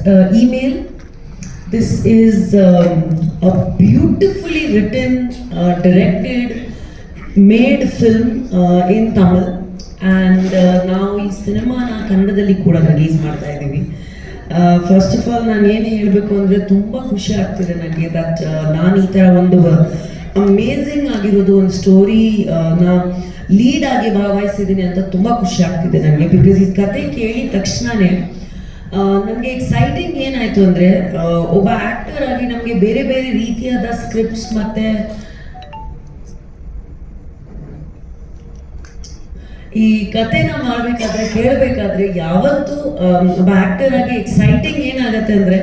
Email. This is a beautifully written, directed, made film in Tamil, and ನಾವು ಈ ಸಿನಿಮಾನ ಕನ್ನಡದಲ್ಲಿ ಕೂಡ ರಿಲೀಸ್ ಮಾಡ್ತಾ ಇದ್ದೀವಿ. ಫಸ್ಟ್ ಆಫ್ ಆಲ್ ನಾನು ಏನು ಹೇಳಬೇಕು ಅಂದರೆ ತುಂಬ ಖುಷಿ ಆಗ್ತಿದೆ ನನಗೆ ದಟ್ ನಾನು ಈ ಥರ ಒಂದು ಅಮೇಝಿಂಗ್ ಆಗಿರೋದು ಒಂದು ಸ್ಟೋರಿ ನಾ ಲೀಡ್ ಆಗಿ ಭಾಗವಹಿಸಿದ್ದೀನಿ ಅಂತ ತುಂಬ ಖುಷಿ ಆಗ್ತಿದೆ ನನಗೆ. ಬಿಕಾಸ್ ಈ ಕತೆ ಕೇಳಿದ ತಕ್ಷಣವೇ ನನಗೆ ಎಕ್ಸೈಟಿಂಗ್ ಏನಾಯಿತು ಅಂದರೆ ಒಬ್ಬ ಆ್ಯಕ್ಟರ್ ಆಗಿ ನಮಗೆ ಬೇರೆ ಬೇರೆ ರೀತಿಯಾದ ಸ್ಕ್ರಿಪ್ಟ್ಸ್ ಮತ್ತು ಈ ಕತೆನ ಮಾಡಬೇಕಾದ್ರೆ ಕೇಳಬೇಕಾದ್ರೆ ಯಾವತ್ತು ಒಬ್ಬ ಆ್ಯಕ್ಟರ್ ಆಗಿ ಎಕ್ಸೈಟಿಂಗ್ ಏನಾಗುತ್ತೆ ಅಂದರೆ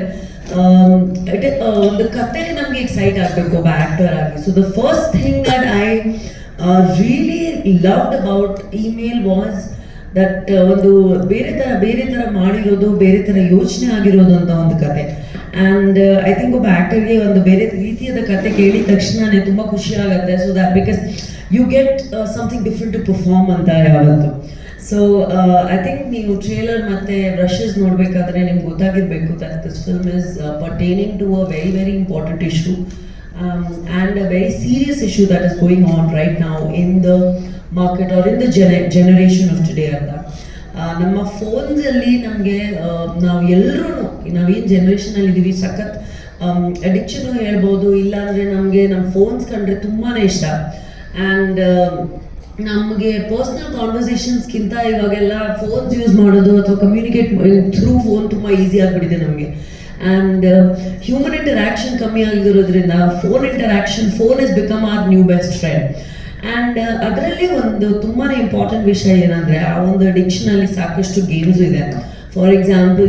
ಒಂದು ಕತೆ ನಮಗೆ ಎಕ್ಸೈಟ್ ಆಗಬೇಕು ಒಬ್ಬ ಆ್ಯಕ್ಟರ್ ಆಗಿ. So the first thing that I really loved about email was that ಒಂದು ಬೇರೆ ಥರ ಮಾಡಿರೋದು, ಬೇರೆ ಥರ ಯೋಚನೆ ಆಗಿರೋದು ಅಂತ ಒಂದು ಕತೆ. ಆ್ಯಂಡ್ ಐ ಥಿಂಕ್ ಒಬ್ಬ ಆ್ಯಕ್ಟರ್ಗೆ ಒಂದು ಬೇರೆ ರೀತಿಯಾದ ಕತೆ ಕೇಳಿದ ತಕ್ಷಣನೇ ತುಂಬ ಖುಷಿ ಆಗುತ್ತೆ. So that because you get something different to perform ಅಂತ ಯಾವತ್ತು. ಸೊ ಐ ಥಿಂಕ್ ನೀವು ಟ್ರೇಲರ್ ಮತ್ತು ಬ್ರಷಸ್ ನೋಡಬೇಕಾದ್ರೆ ನಿಮ್ಗೆ ಗೊತ್ತಾಗಿರಬೇಕು that this film is pertaining to a very very important issue and a very serious issue that is going on right now in the market or in the generation of today ಅಂತ. ನಮ್ಮ ಫೋನ್ಸಲ್ಲಿ ನಮಗೆ ನಾವು ಎಲ್ಲರೂ ನಾವೇನು ಜನ್ರೇಷನಲ್ಲಿ ಇದ್ದೀವಿ ಸಖತ್ ಅಡಿಕ್ಷನು ಹೇಳ್ಬೋದು, ಇಲ್ಲಾಂದರೆ ನಮಗೆ ನಮ್ಮ ಫೋನ್ಸ್ ಕಂಡ್ರೆ ತುಂಬಾ ಇಷ್ಟ. ಆ್ಯಂಡ್ ನಮಗೆ ಪರ್ಸ್ನಲ್ ಕಾನ್ವರ್ಸೇಷನ್ಸ್ಗಿಂತ ಇವಾಗೆಲ್ಲ ಫೋನ್ಸ್ ಯೂಸ್ ಮಾಡೋದು ಅಥವಾ ಕಮ್ಯುನಿಕೇಟ್ ಥ್ರೂ ಫೋನ್ ತುಂಬ ಈಸಿ ಆಗಿಬಿಟ್ಟಿದೆ ನಮಗೆ. ಆ್ಯಂಡ್ ಹ್ಯೂಮನ್ ಇಂಟರಾಕ್ಷನ್ ಕಮ್ಮಿ ಆಗಿರೋದ್ರಿಂದ phone is become our new best friend. And ಅದರಲ್ಲಿ ಒಂದು ತುಂಬಾ ಇಂಪಾರ್ಟೆಂಟ್ ವಿಷಯ ಏನಂದರೆ ಆ ಒಂದು ಅಡಿಕ್ಷನಲ್ಲಿ ಸಾಕಷ್ಟು ಗೇಮ್ಸ್ ಇದೆ. For example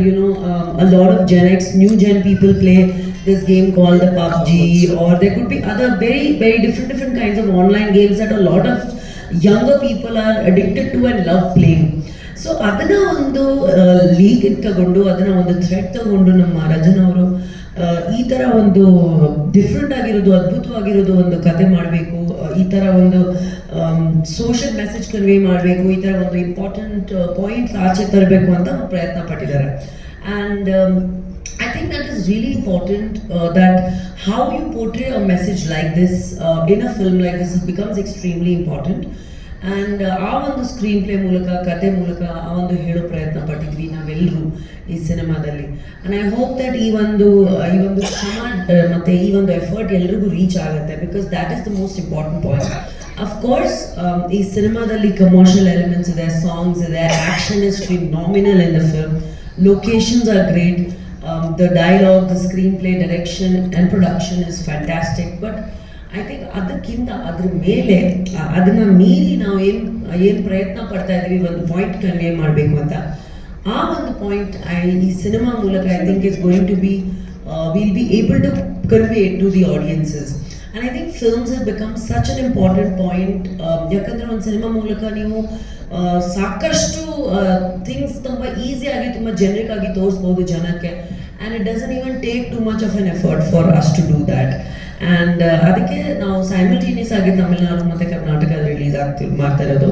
a lot of Gen X, new gen people play this game called the PUBG, or there could be other very very different kinds of online games that a lot of younger people are addicted to and love playing. So ಅದನ್ನು ಒಂದು league ತಗೊಂಡು ಅದನ್ನು ಒಂದು thread ತಗೊಂಡು ನಮ್ಮ ರಜನ್ ಅವರು ಈ ಥರ ಒಂದು ಡಿಫ್ರೆಂಟ್ ಆಗಿರೋದು, ಅದ್ಭುತವಾಗಿರೋದು ಒಂದು ಕತೆ ಮಾಡಬೇಕು, ಈ ಥರ ಒಂದು ಸೋಷಿಯಲ್ ಮೆಸೇಜ್ ಕನ್ವೆ ಮಾಡಬೇಕು, ಈ ಥರ ಒಂದು ಇಂಪಾರ್ಟೆಂಟ್ ಪಾಯಿಂಟ್ಸ್ ಆಚೆ ತರಬೇಕು ಅಂತ ಪ್ರಯತ್ನ ಪಟ್ಟಿದ್ದಾರೆ. And I think that is really important that how you portray a message like this in a film like this becomes extremely important. And ಆ ಒಂದು ಸ್ಕ್ರೀನ್ ಪ್ಲೇ ಮೂಲಕ, ಕತೆ ಮೂಲಕ ಆ ಒಂದು ಹೇಳೋ ಪ್ರಯತ್ನ ಪಟ್ಟಿದ್ವಿ ನಾವೆಲ್ಲರೂ ಈ ಸಿನಿಮಾದಲ್ಲಿ. ಆ್ಯಂಡ್ ಐ ಹೋಪ್ ದಟ್ ಈ ಒಂದು ಶ್ರಮ ಮತ್ತು ಈ ಒಂದು ಎಫರ್ಟ್ ಎಲ್ರಿಗೂ ರೀಚ್ ಆಗುತ್ತೆ, because that is the most important point. Of course ಈ ಸಿನಿಮಾದಲ್ಲಿ ಕಮರ್ಷಿಯಲ್ ಎಲಿಮೆಂಟ್ಸ್ ಇದೆ, ಸಾಂಗ್ಸ್ ಇದೆ, action is phenomenal in the film, locations R great, the dialogue, the screenplay, direction and production is fantastic. But I think ಅದಕ್ಕಿಂತ ಅದ್ರ ಮೇಲೆ ಅದನ್ನು ಮೀರಿ ನಾವು ಏನು ಪ್ರಯತ್ನ ಪಡ್ತಾ ಇದ್ದೀವಿ ಒಂದು ಪಾಯಿಂಟ್ ಕನ್ವೆ ಮಾಡಬೇಕು ಅಂತ. ಆ ಒಂದು ಪಾಯಿಂಟ್ ಈ ಸಿನಿಮಾ ಮೂಲಕ I think is going to be will be able to convey to the audiences. And I think films have become such an important point. ಯಾಕಂದರೆ ಒಂದು ಸಿನಿಮಾ ಮೂಲಕ ನೀವು ಸಾಕಷ್ಟು ಥಿಂಗ್ಸ್ ತುಂಬ ಈಸಿಯಾಗಿ ತುಂಬ ಜನರಿಕ್ ಆಗಿ ತೋರಿಸ್ಬೋದು ಜನಕ್ಕೆ. And it doesn't even take too much of an effort for us to do that. And ಅದಕ್ಕೆ ನಾವು ಸೈಮಲ್ಟೇನಿಯಸ್ ಆಗಿ ತಮಿಳ್ನಾಡು ಮತ್ತು ಕರ್ನಾಟಕ ರಿಲೀಸ್ ಮಾಡ್ತಾ ಇರೋದು.